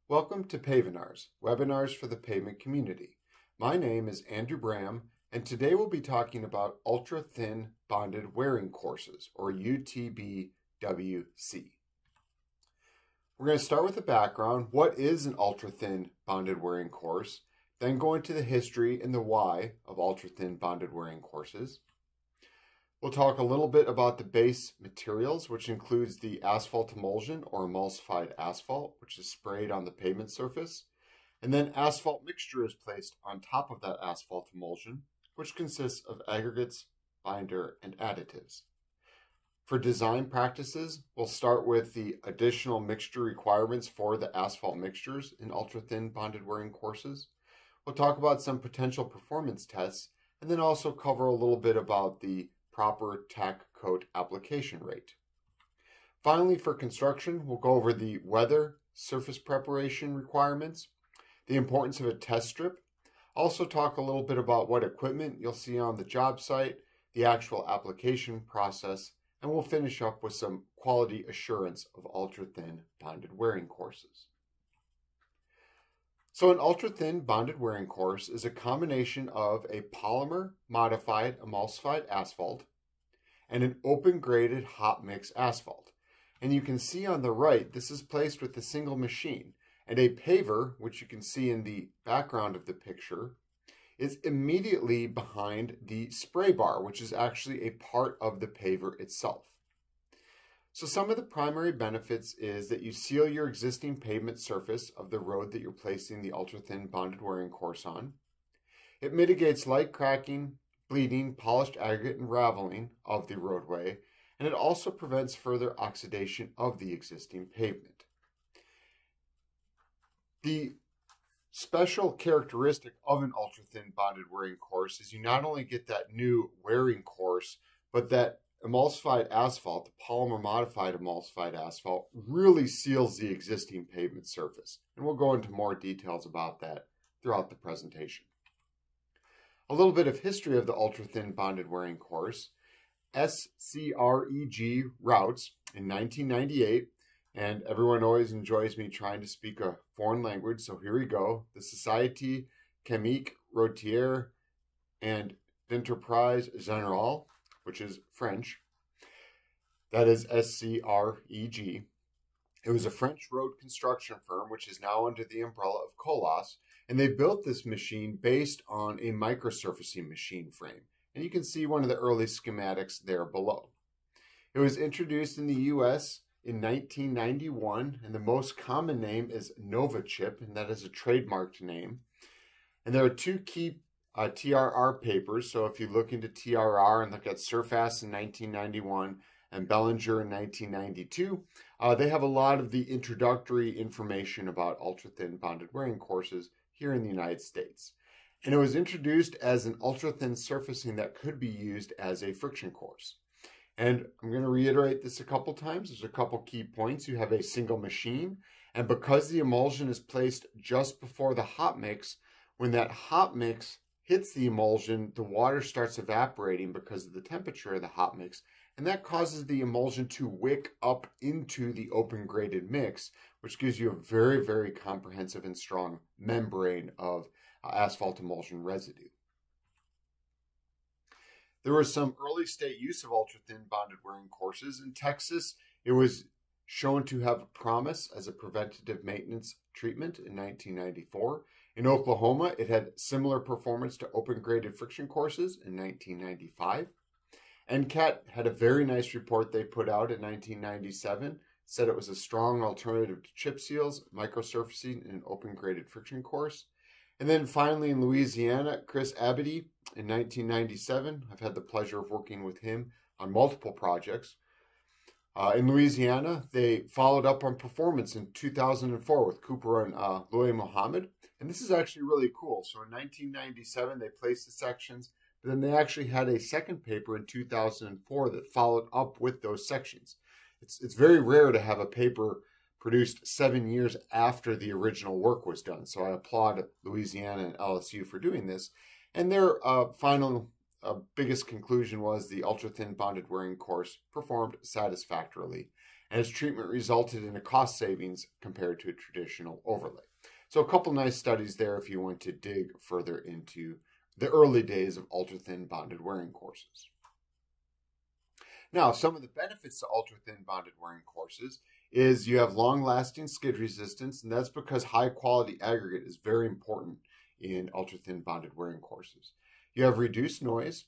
Welcome to Pavinars, webinars for the pavement community. My name is Andrew Bram, and today we'll be talking about ultra-thin bonded wearing courses, or UTBWC. We're going to start with the background. What is an ultra-thin bonded wearing course? Then go into the history and the why of ultra-thin bonded wearing courses. We'll talk a little bit about the base materials, which includes the asphalt emulsion or emulsified asphalt, which is sprayed on the pavement surface. And then asphalt mixture is placed on top of that asphalt emulsion, which consists of aggregates, binder, and additives. For design practices, we'll start with the additional mixture requirements for the asphalt mixtures in ultra-thin bonded wearing courses. We'll talk about some potential performance tests, and then also cover a little bit about the proper tack coat application rate. Finally, for construction, we'll go over the weather, surface preparation requirements, the importance of a test strip, also talk a little bit about what equipment you'll see on the job site, the actual application process, and we'll finish up with some quality assurance of ultra-thin bonded wearing courses. So an ultra-thin bonded wearing course is a combination of a polymer modified emulsified asphalt and an open graded hot mix asphalt. And you can see on the right, this is placed with a single machine, and a paver, which you can see in the background of the picture, is immediately behind the spray bar, which is actually a part of the paver itself. So some of the primary benefits is that you seal your existing pavement surface of the road that you're placing the ultra-thin bonded wearing course on. It mitigates light cracking, bleeding, polished aggregate, and raveling of the roadway, and it also prevents further oxidation of the existing pavement. The special characteristic of an ultra-thin bonded wearing course is you not only get that new wearing course, but that emulsified asphalt, the polymer modified emulsified asphalt, really seals the existing pavement surface. And we'll go into more details about that throughout the presentation. A little bit of history of the ultra-thin bonded wearing course. SCREG routes in 1998, and everyone always enjoys me trying to speak a foreign language, so here we go. The Société Chimique Routière and d'Entreprise Générale, which is French. That is SCREG. It was a French road construction firm, which is now under the umbrella of Colas, and they built this machine based on a microsurfacing machine frame. And you can see one of the early schematics there below. It was introduced in the US in 1991, and the most common name is NovaChip, and that is a trademarked name. And there are two key TRR papers. So if you look into TRR and look at Surface in 1991 and Bellinger in 1992, they have a lot of the introductory information about ultra-thin bonded wearing courses here in the United States. And it was introduced as an ultra-thin surfacing that could be used as a friction course. And I'm going to reiterate this a couple times. There's a couple key points. You have a single machine, and because the emulsion is placed just before the hot mix, when that hot mix hits the emulsion, the water starts evaporating because of the temperature of the hot mix, and that causes the emulsion to wick up into the open graded mix, which gives you a very, very comprehensive and strong membrane of asphalt emulsion residue. There was some early state use of ultra-thin bonded wearing courses. In Texas, it was shown to have promise as a preventative maintenance treatment in 1994. In Oklahoma, it had similar performance to open graded friction courses in 1995. NCAT had a very nice report they put out in 1997, said it was a strong alternative to chip seals, microsurfacing, and an open graded friction course. And then finally in Louisiana, Chris Abity in 1997, I've had the pleasure of working with him on multiple projects. In Louisiana, they followed up on performance in 2004 with Cooper and Louis Mohammed. And this is actually really cool. So in 1997, they placed the sections, but then they actually had a second paper in 2004 that followed up with those sections. It's very rare to have a paper produced 7 years after the original work was done. So I applaud Louisiana and LSU for doing this. And their final biggest conclusion was the ultra-thin bonded wearing course performed satisfactorily. and its treatment resulted in a cost savings compared to a traditional overlay. So a couple nice studies there if you want to dig further into the early days of ultra-thin bonded wearing courses. Now, some of the benefits to ultra-thin bonded wearing courses is you have long-lasting skid resistance, and that's because high-quality aggregate is very important in ultra-thin bonded wearing courses. You have reduced noise.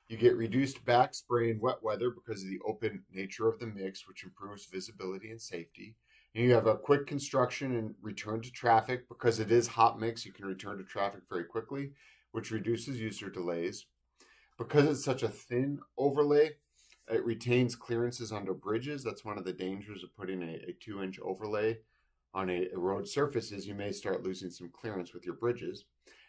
You get reduced back spray in wet weather because of the open nature of the mix, which improves visibility and safety. And you have a quick construction and return to traffic because it is hot mix. You can return to traffic very quickly, which reduces user delays. Because it's such a thin overlay, it retains clearances under bridges. That's one of the dangers of putting a 2-inch overlay on a road surface is you may start losing some clearance with your bridges.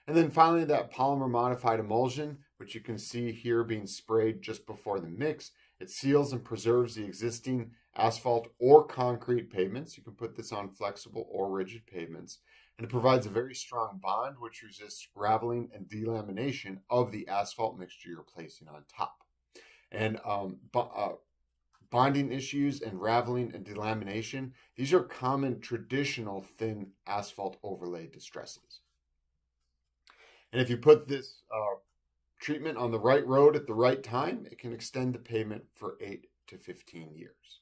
And then finally, that polymer modified emulsion, which you can see here being sprayed just before the mix. It seals and preserves the existing asphalt or concrete pavements. You can put this on flexible or rigid pavements. And it provides a very strong bond, which resists raveling and delamination of the asphalt mixture you're placing on top. And bonding issues and raveling and delamination, these are common traditional thin asphalt overlay distresses. And if you put this treatment on the right road at the right time, it can extend the pavement for 8 to 15 years.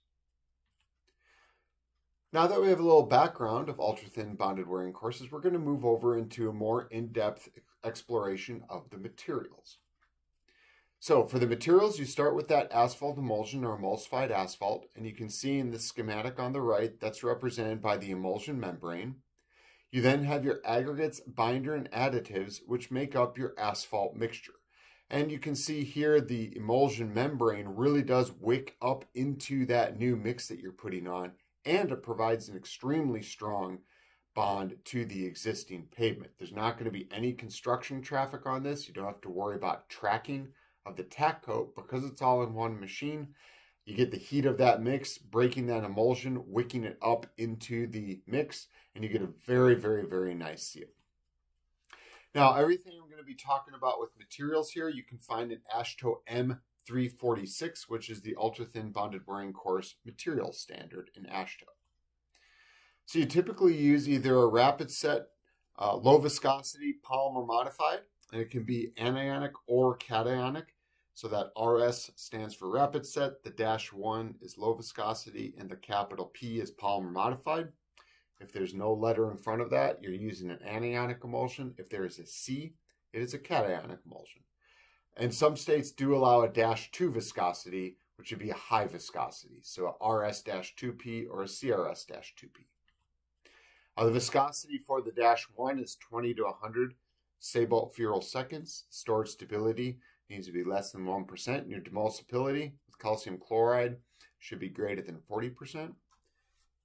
Now that we have a little background of ultra-thin bonded wearing courses, we're going to move over into a more in-depth exploration of the materials. So for the materials, you start with that asphalt emulsion or emulsified asphalt, and you can see in the schematic on the right, that's represented by the emulsion membrane. You then have your aggregates, binder, and additives, which make up your asphalt mixture. And you can see here the emulsion membrane really does wick up into that new mix that you're putting on, and it provides an extremely strong bond to the existing pavement. There's not going to be any construction traffic on this. You don't have to worry about tracking of the tack coat because it's all in one machine. You get the heat of that mix, breaking that emulsion, wicking it up into the mix, and you get a very, very, very nice seal. Now, everything I'm going to be talking about with materials here, you can find in AASHTO M346, which is the ultra-thin bonded wearing course material standard in AASHTO. So you typically use either a rapid set, low viscosity polymer modified, and it can be anionic or cationic. So that RS stands for rapid set, the -1 is low viscosity, and the capital P is polymer modified. If there's no letter in front of that, you're using an anionic emulsion. If there is a C, it is a cationic emulsion. And some states do allow a -2 viscosity, which would be a high viscosity. So a RS-2P or a CRS-2P. The viscosity for the -1 is 20 to 100 Sebald seconds. Storage stability needs to be less than 1%. And your demulsibility with calcium chloride should be greater than 40%.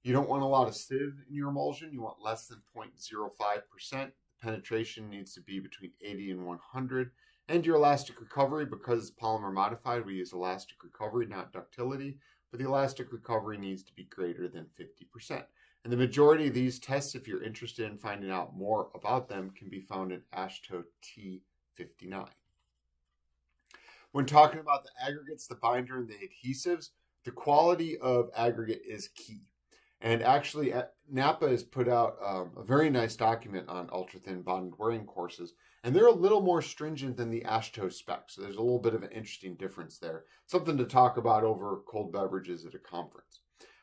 You don't want a lot of sieve in your emulsion. You want less than 0.05%. The penetration needs to be between 80 and 100. And your elastic recovery, because it's polymer modified, we use elastic recovery, not ductility. But the elastic recovery needs to be greater than 50%. And the majority of these tests, if you're interested in finding out more about them, can be found in AASHTO T59. When talking about the aggregates, the binder, and the adhesives, the quality of aggregate is key. And actually, NAPA has put out a very nice document on ultra-thin bonded wearing courses, and they're a little more stringent than the AASHTO specs. So there's a little bit of an interesting difference there. Something to talk about over cold beverages at a conference.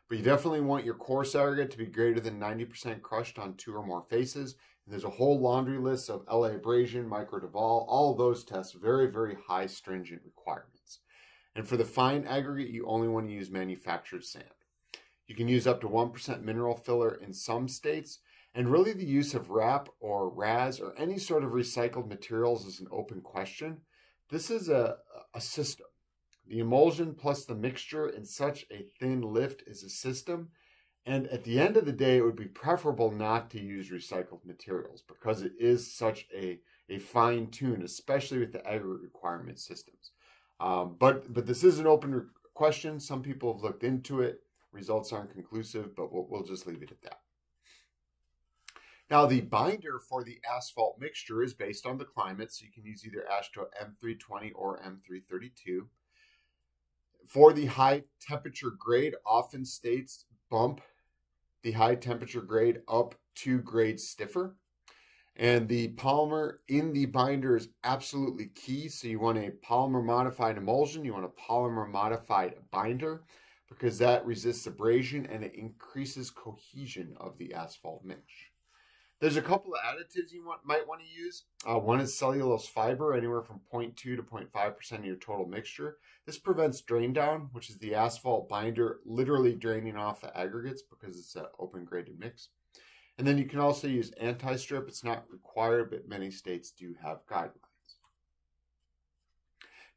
But you definitely want your coarse aggregate to be greater than 90% crushed on 2 or more faces. And there's a whole laundry list of LA abrasion, micro Duval, all of those tests, very, very high stringent requirements. And for the fine aggregate, you only want to use manufactured sand. You can use up to 1% mineral filler in some states. And really the use of RAP or RAS or any sort of recycled materials is an open question. This is a system. The emulsion plus the mixture in such a thin lift is a system. And at the end of the day, it would be preferable not to use recycled materials because it is such a fine tune, especially with the aggregate requirement systems. But this is an open question. Some people have looked into it. Results aren't conclusive, but we'll just leave it at that. Now, the binder for the asphalt mixture is based on the climate, so you can use either AASHTO M320 or M332. for the high temperature grade, often states bump the high temperature grade up 2 grades stiffer. And the polymer in the binder is absolutely key. So you want a polymer modified emulsion, you want a polymer modified binder, because that resists abrasion and it increases cohesion of the asphalt mix. There's a couple of additives you might want to use. One is cellulose fiber, anywhere from 0.2 to 0.5% of your total mixture. This prevents drain down, which is the asphalt binder literally draining off the aggregates because it's an open graded mix. And then you can also use anti-strip. It's not required, but many states do have guidelines.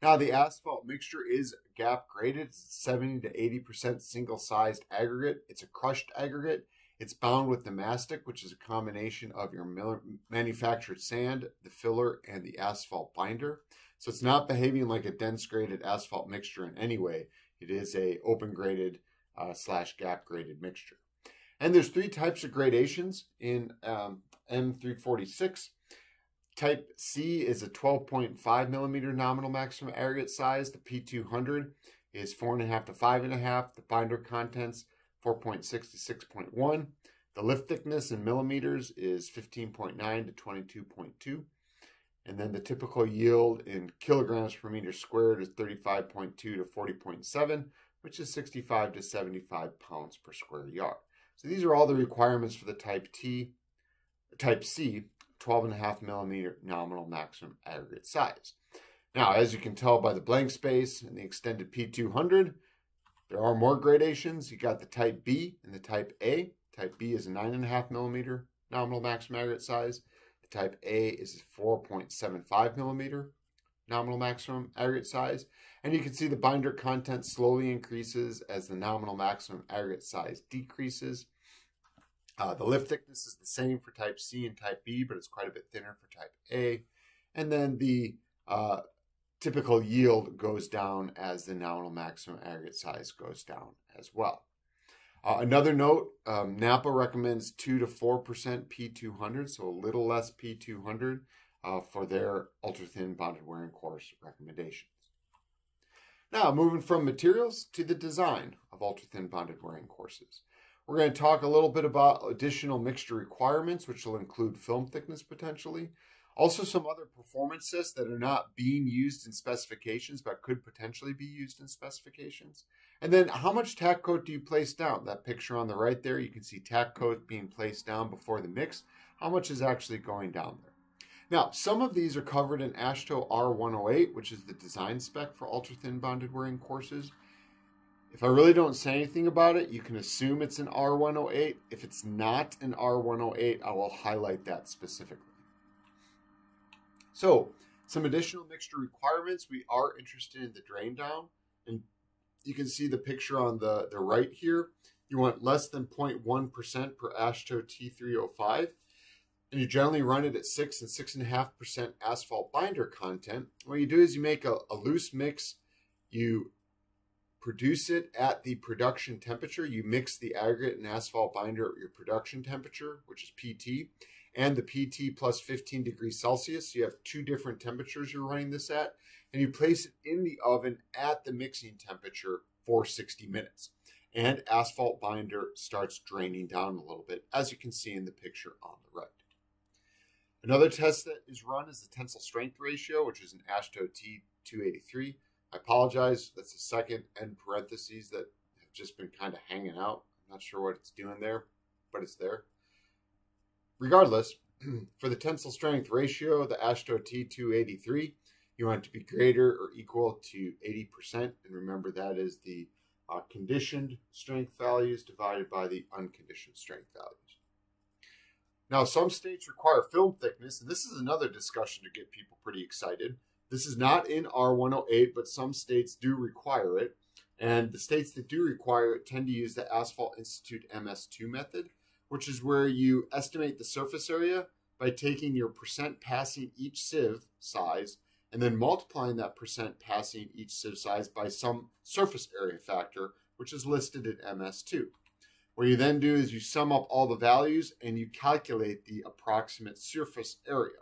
Now, the asphalt mixture is gap graded. It's 70 to 80% single-sized aggregate. It's a crushed aggregate. It's bound with the mastic, which is a combination of your manufactured sand, the filler, and the asphalt binder. So it's not behaving like a dense graded asphalt mixture in any way. It is a open graded / gap graded mixture. And there's 3 types of gradations in M346. Type C is a 12.5 millimeter nominal maximum aggregate size. The P200 is 4.5 to 5.5. The binder contents 4.6 to 6.1. The lift thickness in millimeters is 15.9 to 22.2. And then the typical yield in kilograms per meter squared is 35.2 to 40.7, which is 65 to 75 pounds per square yard. So these are all the requirements for the Type C, 12.5 millimeter nominal maximum aggregate size. Now, as you can tell by the blank space and the extended P200, there are more gradations. You got the Type B and the Type A. Type B is a 9.5 millimeter nominal maximum aggregate size. The Type A is a 4.75 millimeter nominal maximum aggregate size. And you can see the binder content slowly increases as the nominal maximum aggregate size decreases. The lift thickness is the same for Type C and Type B, but it's quite a bit thinner for Type A. And then the typical yield goes down as the nominal maximum aggregate size goes down as well. Another note, NAPA recommends 2 to 4% P200, so a little less P200 for their ultra-thin bonded wearing course recommendations. Now, moving from materials to the design of ultra-thin bonded wearing courses. We're going to talk a little bit about additional mixture requirements, which will include film thickness potentially. Also, some other performance tests that are not being used in specifications, but could potentially be used in specifications. And then how much tack coat do you place down? That picture on the right there, you can see tack coat being placed down before the mix. How much is actually going down there? Now, some of these are covered in AASHTO R108, which is the design spec for ultra-thin bonded wearing courses. If I really don't say anything about it, you can assume it's an R108. If it's not an R108, I will highlight that specifically. So, some additional mixture requirements. We are interested in the drain down. And you can see the picture on the right here. You want less than 0.1% per AASHTO T305. And you generally run it at 6 and 6.5% asphalt binder content. What you do is you make a loose mix. You produce it at the production temperature. You mix the aggregate and asphalt binder at your production temperature, which is PT, and the PT plus 15 degrees Celsius. So you have 2 different temperatures you're running this at. And you place it in the oven at the mixing temperature for 60 minutes. And asphalt binder starts draining down a little bit, as you can see in the picture on the right. Another test that is run is the tensile strength ratio, which is an AASHTO T283. I apologize, that's the second end parentheses that have just been kind of hanging out. I'm not sure what it's doing there, but it's there. Regardless, for the tensile strength ratio, the AASHTO T283, you want it to be greater or equal to 80%. And remember, that is the conditioned strength values divided by the unconditioned strength values. Now, some states require film thickness, and this is another discussion to get people pretty excited. This is not in R108, but some states do require it. And the states that do require it tend to use the Asphalt Institute MS2 method, which is where you estimate the surface area by taking your percent passing each sieve size and then multiplying that percent passing each sieve size by some surface area factor, which is listed in MS2. What you then do is you sum up all the values and you calculate the approximate surface area.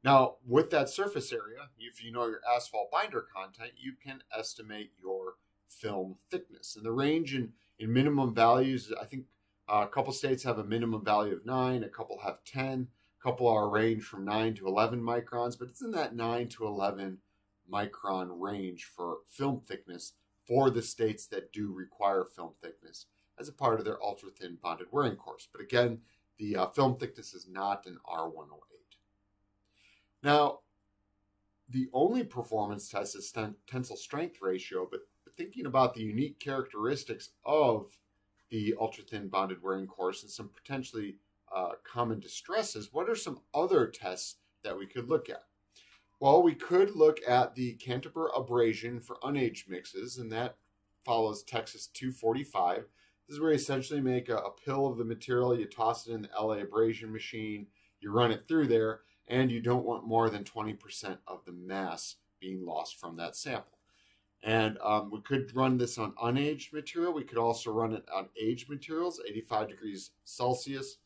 Now, with that surface area, if you know your asphalt binder content, you can estimate your film thickness. And the range in minimum values, I think a couple states have a minimum value of 9, a couple have 10, a couple are range from 9 to 11 microns, but it's in that 9 to 11 micron range for film thickness for the states that do require film thickness as a part of their ultra-thin bonded wearing course. But again, the film thickness is not an R108. Now, the only performance test is tensile strength ratio, but thinking about the unique characteristics of the ultra-thin bonded wearing course and some potentially common distresses, what are some other tests that we could look at? Well, we could look at the Canterbury abrasion for unaged mixes, and that follows Texas 245. This is where you essentially make a pill of the material, you toss it in the LA abrasion machine, you run it through there, and you don't want more than 20% of the mass being lost from that sample. And we could run this on unaged material. We could also run it on aged materials, 85 degrees Celsius,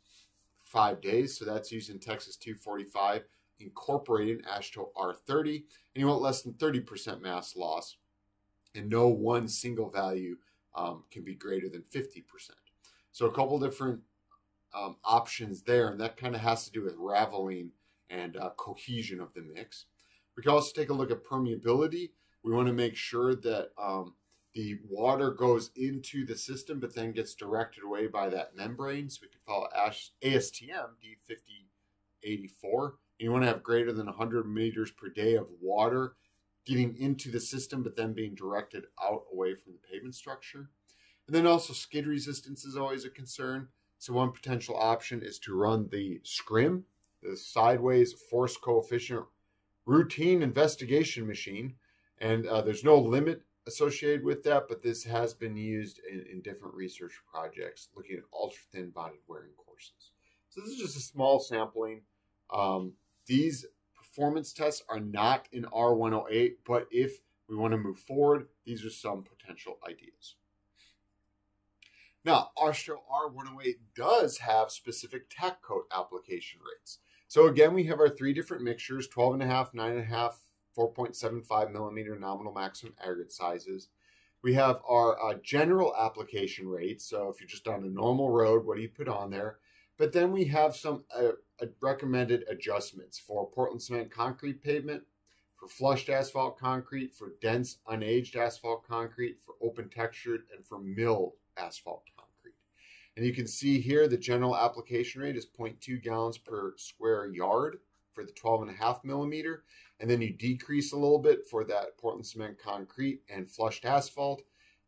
5 days. So that's using Texas 245, incorporating AASHTO R30. And you want less than 30% mass loss. And no one single value can be greater than 50%. So a couple different options there. And that kind of has to do with raveling and cohesion of the mix. We can also take a look at permeability. We want to make sure that the water goes into the system but then gets directed away by that membrane. So we can follow ASTM D5084. And you want to have greater than 100 meters per day of water getting into the system but then being directed out away from the pavement structure. And then also skid resistance is always a concern. So one potential option is to run the SCRIM, the sideways force coefficient routine investigation machine. And there's no limit associated with that, but this has been used in different research projects looking at ultra-thin bonded wearing courses. So this is just a small sampling. These performance tests are not in R108, but if we want to move forward, these are some potential ideas. Now, AASHTO R108 does have specific tack coat application rates. So again, we have our 3 different mixtures, 12.5, 9.5, 4.75 millimeter nominal maximum aggregate sizes. We have our general application rates. So if you're just on a normal road, what do you put on there? But then we have some recommended adjustments for Portland cement concrete pavement, for flushed asphalt concrete, for dense unaged asphalt concrete, for open textured, and for milled asphalt concrete. And you can see here the general application rate is 0.2 gallons per square yard for the 12.5 millimeter. And then you decrease a little bit for that Portland cement concrete and flushed asphalt.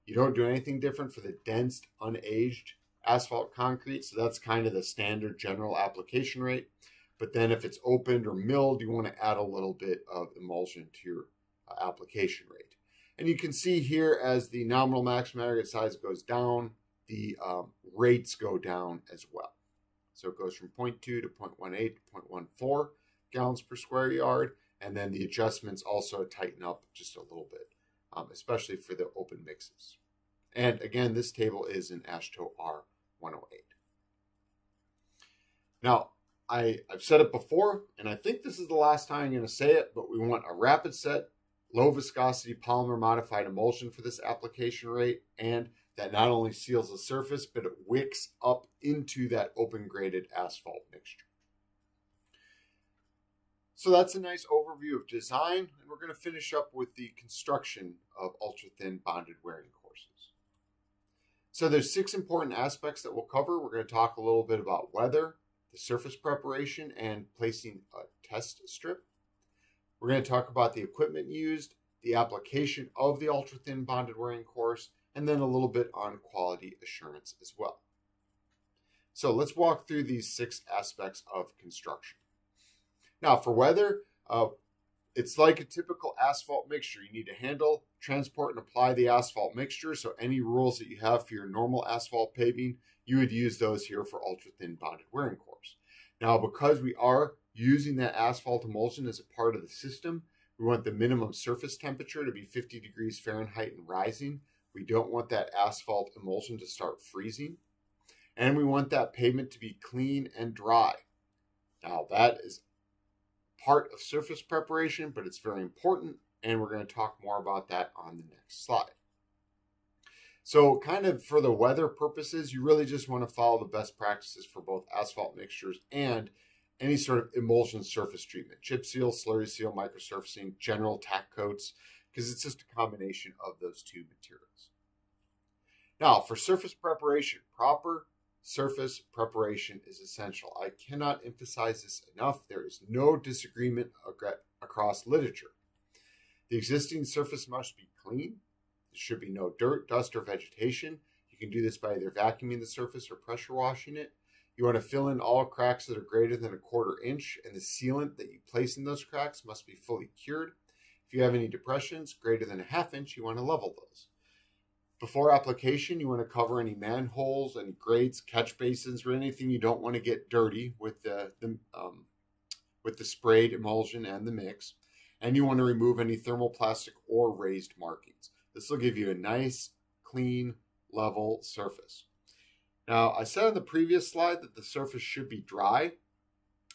You don't do anything different for the dense unaged asphalt concrete. So that's kind of the standard general application rate. But then if it's opened or milled, you want to add a little bit of emulsion to your application rate. And you can see here as the nominal maximum aggregate size goes down, the rates go down as well. So it goes from 0.2 to 0.18 to 0.14 gallons per square yard. And then the adjustments also tighten up just a little bit, especially for the open mixes. And again, this table is in AASHTO R108. Now, I've said it before, and I think this is the last time I'm going to say it, but we want a rapid set, low viscosity polymer modified emulsion for this application rate, and that not only seals the surface, but it wicks up into that open graded asphalt mixture. So that's a nice overview of design, and we're going to finish up with the construction of ultra-thin bonded wearing courses. So there's 6 important aspects that we'll cover. We're going to talk a little bit about weather, the surface preparation, and placing a test strip. We're going to talk about the equipment used, the application of the ultra-thin bonded wearing course, and then a little bit on quality assurance as well. So let's walk through these 6 aspects of construction. Now for weather, it's like a typical asphalt mixture. You need to handle, transport, and apply the asphalt mixture. So any rules that you have for your normal asphalt paving, you would use those here for ultra-thin bonded wearing course. Now because we are using that asphalt emulsion as a part of the system, we want the minimum surface temperature to be 50 degrees Fahrenheit and rising. We don't want that asphalt emulsion to start freezing. And we want that pavement to be clean and dry. Now that is part of surface preparation, but it's very important, and we're going to talk more about that on the next slide. So kind of for the weather purposes, you really just want to follow the best practices for both asphalt mixtures and any sort of emulsion surface treatment, chip seal, slurry seal, microsurfacing, general tack coats, because it's just a combination of those two materials. Now, for surface preparation, proper surface preparation is essential. I cannot emphasize this enough. There is no disagreement across literature. The existing surface must be clean. There should be no dirt, dust, or vegetation. You can do this by either vacuuming the surface or pressure washing it. You want to fill in all cracks that are greater than 1/4 inch, and the sealant that you place in those cracks must be fully cured. If you have any depressions greater than 1/2 inch, you want to level those. Before application, you want to cover any manholes, any grates, catch basins, or anything you don't want to get dirty with the sprayed emulsion and the mix. And you want to remove any thermoplastic or raised markings. This will give you a nice, clean, level surface. Now, I said on the previous slide that the surface should be dry,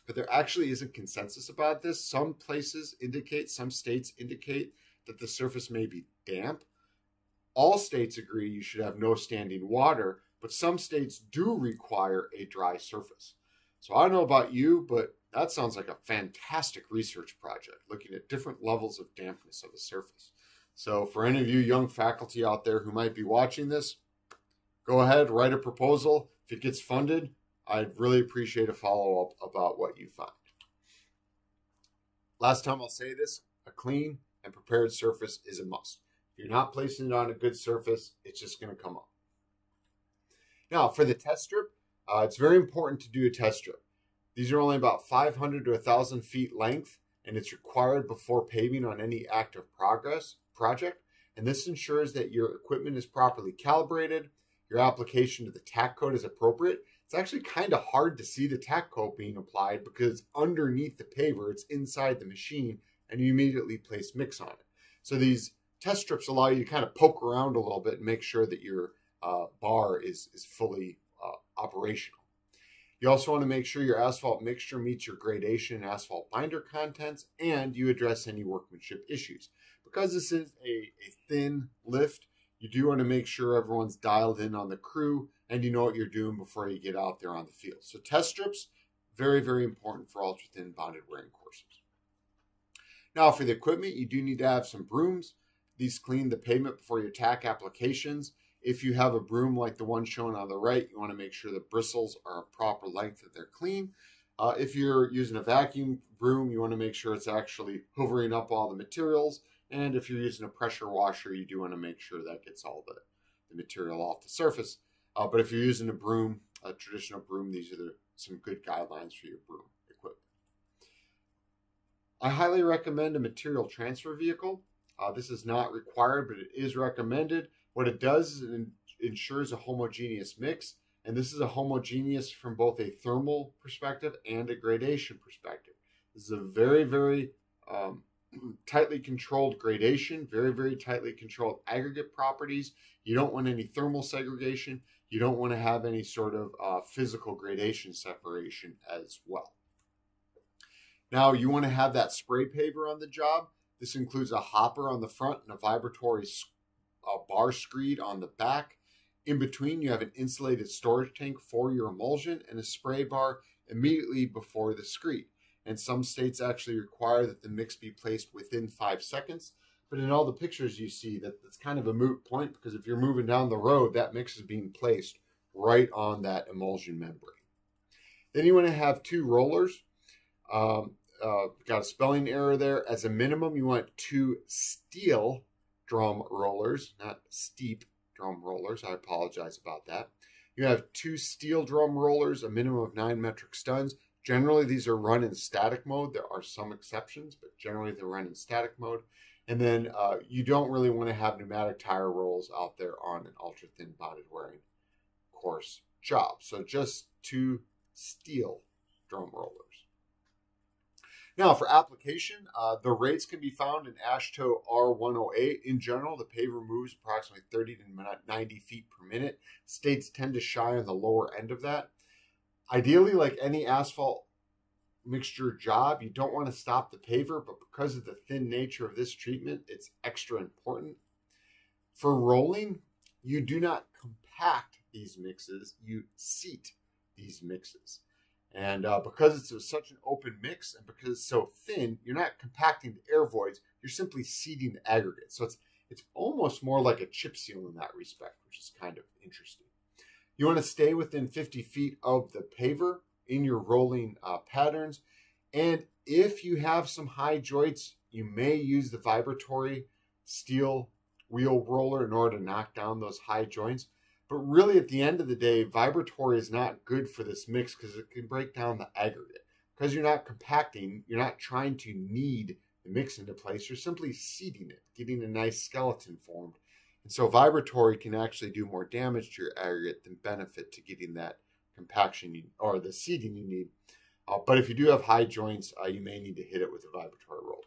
but there actually isn't consensus about this. Some states indicate that the surface may be damp. All states agree you should have no standing water, but some states do require a dry surface. So I don't know about you, but that sounds like a fantastic research project, looking at different levels of dampness of a surface. So for any of you young faculty out there who might be watching this, go ahead, write a proposal. If it gets funded, I'd really appreciate a follow-up about what you find. Last time I'll say this, a clean and prepared surface is a must. If you're not placing it on a good surface, it's just going to come up. Now, for the test strip, it's very important to do a test strip. These are only about 500 to 1,000 feet length, and it's required before paving on any active project. And this ensures that your equipment is properly calibrated, your application to the tack coat is appropriate. It's actually kind of hard to see the tack coat being applied because it's underneath the paver, it's inside the machine, and you immediately place mix on it. So these test strips allow you to kind of poke around a little bit and make sure that your bar is fully operational. You also want to make sure your asphalt mixture meets your gradation and asphalt binder contents, and you address any workmanship issues. Because this is a thin lift, you do want to make sure everyone's dialed in on the crew and you know what you're doing before you get out there on the field. So test strips, very, very important for ultra-thin bonded wearing courses. Now for the equipment, you do need to have some brooms. These clean the pavement before your tack applications. If you have a broom like the one shown on the right, you want to make sure the bristles are a proper length, that they're clean. If you're using a vacuum broom, you want to make sure it's actually hoovering up all the materials. And if you're using a pressure washer, you do want to make sure that gets all the material off the surface. But if you're using a broom, a traditional broom, these are some good guidelines for your broom equipment. I highly recommend a material transfer vehicle. This is not required, but it is recommended. What it does is it ensures a homogeneous mix, and this is a homogeneous from both a thermal perspective and a gradation perspective. This is a very, very tightly controlled gradation, very, very tightly controlled aggregate properties. You don't want any thermal segregation. You don't want to have any sort of physical gradation separation as well. Now, you want to have that spray paver on the job. This includes a hopper on the front and a vibratory bar screed on the back. In between, you have an insulated storage tank for your emulsion and a spray bar immediately before the screed. And some states actually require that the mix be placed within 5 seconds. But in all the pictures you see, that's kind of a moot point, because if you're moving down the road, that mix is being placed right on that emulsion membrane. Then you want to have 2 rollers. Got a spelling error there. As a minimum, you want 2 steel drum rollers, not steep drum rollers. I apologize about that. You have 2 steel drum rollers, a minimum of 9 metric tons. Generally, these are run in static mode. There are some exceptions, but generally they're run in static mode. And then you don't really want to have pneumatic tire rolls out there on an ultra-thin bonded wearing course job. So just 2 steel drum rollers. Now for application, the rates can be found in AASHTO R108. In general, the paver moves approximately 30 to 90 feet per minute. States tend to shy on the lower end of that. Ideally, like any asphalt mixture job. You don't want to stop the paver, but because of the thin nature of this treatment, it's extra important. For rolling, you do not compact these mixes, you seat these mixes. And because it's such an open mix and because it's so thin, you're not compacting the air voids, you're simply seating the aggregate. So it's almost more like a chip seal in that respect, which is kind of interesting. You want to stay within 50 feet of the paver in your rolling patterns. And if you have some high joints, you may use the vibratory steel wheel roller in order to knock down those high joints. But really, at the end of the day, vibratory is not good for this mix because it can break down the aggregate. Because you're not compacting, you're not trying to knead the mix into place, you're simply seating it, getting a nice skeleton formed. And so vibratory can actually do more damage to your aggregate than benefit to getting that compaction or the seating you need. But if you do have high joints, you may need to hit it with a vibratory roller.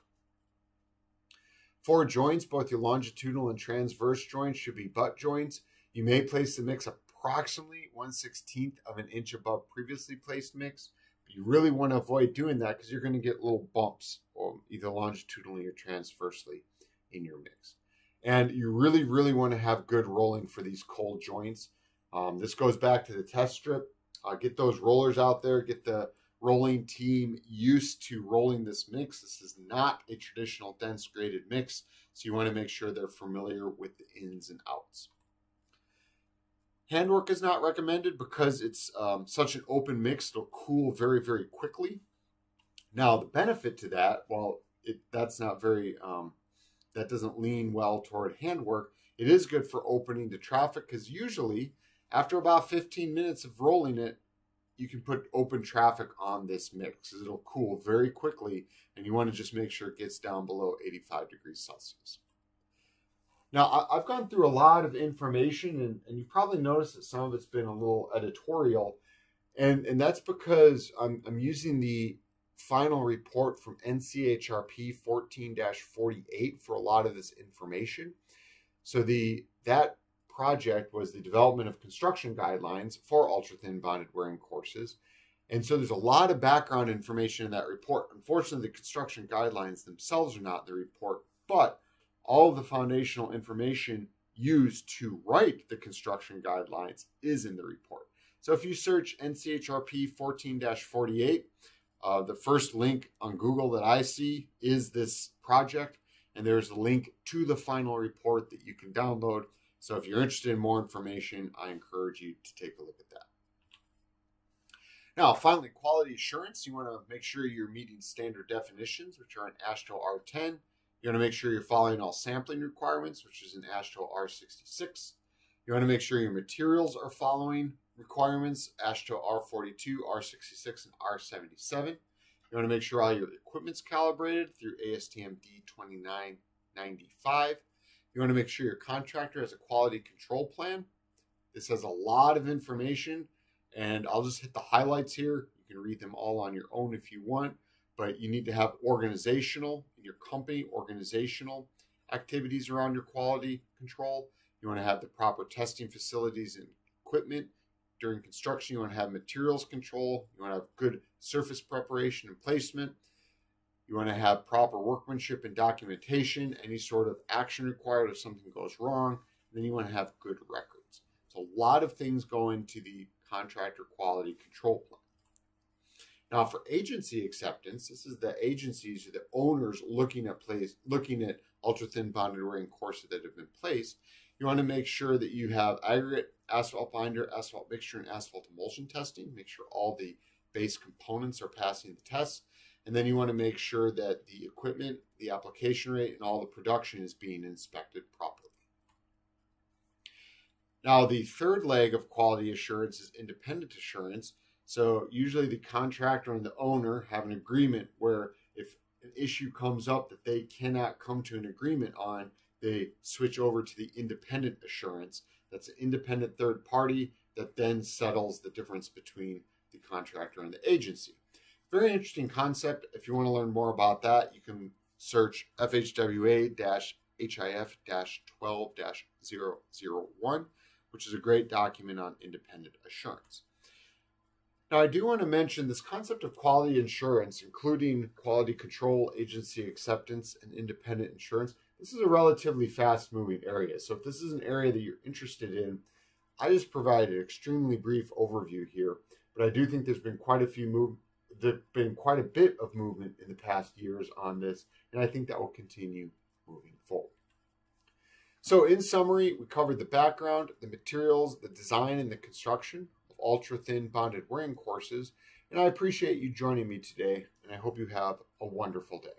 For joints, both your longitudinal and transverse joints should be butt joints. You may place the mix approximately 1/16 of an inch above previously placed mix. But you really want to avoid doing that because you're going to get little bumps, or either longitudinally or transversely, in your mix. And you really, really want to have good rolling for these cold joints. This goes back to the test strip. Get those rollers out there. Get the rolling team used to rolling this mix. This is not a traditional dense graded mix, so you want to make sure they're familiar with the ins and outs. Handwork is not recommended because it's such an open mix. It'll cool very, very quickly. Now, the benefit to that, while that's not very... that doesn't lean well toward handwork, it is good for opening to traffic because usually after about 15 minutes of rolling it, you can put open traffic on this mix because it'll cool very quickly, and you want to just make sure it gets down below 85 degrees Celsius. Now, I've gone through a lot of information, and you probably noticed that some of it's been a little editorial, and that's because I'm using the final report from NCHRP 14-48 for a lot of this information. So that project was the development of construction guidelines for ultra-thin bonded wearing courses. And so there's a lot of background information in that report. Unfortunately, the construction guidelines themselves are not in the report, but all of the foundational information used to write the construction guidelines is in the report. So if you search NCHRP 14-48, the first link on Google that I see is this project, and there's a link to the final report that you can download. So if you're interested in more information, I encourage you to take a look at that. Now, finally, quality assurance. You want to make sure you're meeting standard definitions, which are in AASHTO R10. You want to make sure you're following all sampling requirements, which is in AASHTO R66. You want to make sure your materials are following requirements, AASHTO R42, R66, and R77. You want to make sure all your equipment's calibrated through ASTM D2995. You want to make sure your contractor has a quality control plan. This has a lot of information, and I'll just hit the highlights here. You can read them all on your own if you want, but you need to have organizational, in your company, organizational activities around your quality control. You want to have the proper testing facilities and equipment. During construction, you want to have materials control. You want to have good surface preparation and placement. You want to have proper workmanship and documentation, any sort of action required if something goes wrong. And then you want to have good records. So a lot of things go into the contractor quality control plan. Now, for agency acceptance, this is the agencies or the owners looking at ultra-thin bonded wearing courses that have been placed. You want to make sure that you have aggregate, asphalt binder, asphalt mixture, and asphalt emulsion testing. Make sure all the base components are passing the test. And then you want to make sure that the equipment, the application rate, and all the production is being inspected properly. Now, the third leg of quality assurance is independent assurance. So usually the contractor and the owner have an agreement where if an issue comes up that they cannot come to an agreement on, they switch over to the independent assurance. That's an independent third party that then settles the difference between the contractor and the agency. Very interesting concept. If you want to learn more about that, you can search FHWA-HIF-12-001, which is a great document on independent assurance. Now, I do want to mention this concept of quality insurance, including quality control, agency acceptance, and independent insurance. This is a relatively fast-moving area. So if this is an area that you're interested in, I just provided an extremely brief overview here, but I do think there's been quite a bit of movement in the past years on this, and I think that will continue moving forward. So in summary, we covered the background, the materials, the design, and the construction of ultra-thin bonded wearing courses, and I appreciate you joining me today, and I hope you have a wonderful day.